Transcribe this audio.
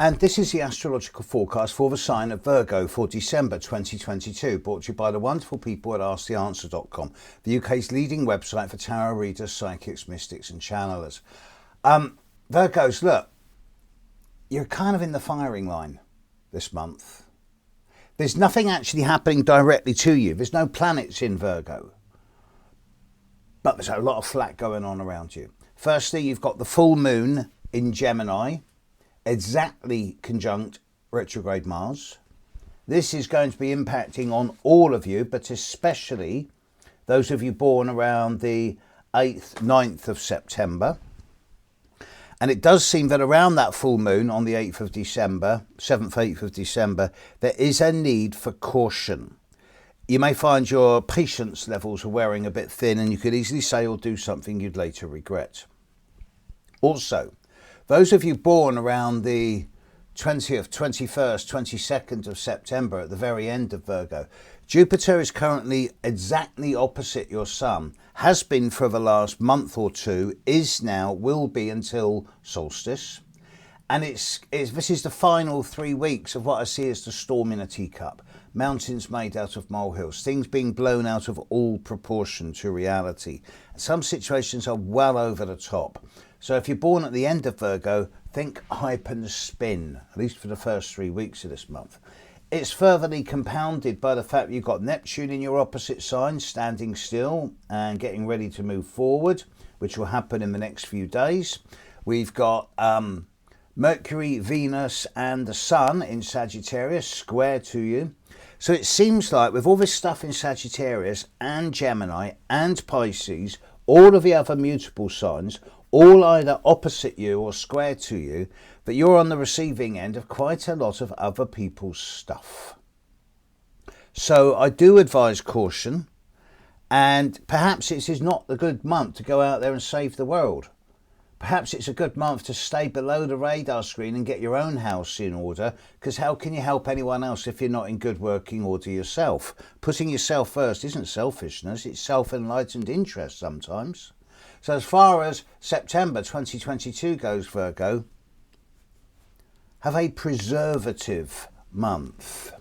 And this is the astrological forecast for the sign of Virgo for December 2022, brought to you by the wonderful people at asktheanswer.com, the UK's leading website for tarot readers, psychics, mystics and channelers. Virgos, look, you're kind of in the firing line this month. There's nothing actually happening directly to you. There's no planets in Virgo. But there's a lot of flack going on around you. Firstly, you've got the full moon in Gemini, exactly conjunct retrograde Mars. This is going to be impacting on all of you, but especially those of you born around the 8th, 9th of September. And it does seem that around that full moon on the 8th of December, 7th, 8th of December, there is a need for caution. You may find your patience levels are wearing a bit thin and you could easily say or do something you'd later regret. Also, those of you born around the 20th, 21st, 22nd of September at the very end of Virgo, Jupiter is currently exactly opposite your Sun, has been for the last month or two, is now, will be until solstice. And this is the final 3 weeks of what I see as the storm in a teacup. Mountains made out of molehills, things being blown out of all proportion to reality. Some situations are well over the top. So if you're born at the end of Virgo, think hype and spin, at least for the first 3 weeks of this month. It's furtherly compounded by the fact that you've got Neptune in your opposite sign, standing still and getting ready to move forward, which will happen in the next few days. We've got Mercury, Venus and the Sun in Sagittarius square to you. So it seems like with all this stuff in Sagittarius and Gemini and Pisces, all of the other mutable signs, all either opposite you or square to you, that you're on the receiving end of quite a lot of other people's stuff. So I do advise caution, and perhaps this is not a good month to go out there and save the world. Perhaps it's a good month to stay below the radar screen and get your own house in order, because how can you help anyone else if you're not in good working order yourself? Putting yourself first isn't selfishness, it's self-enlightened interest sometimes. So as far as September 2022 goes, Virgo, have a preservative month.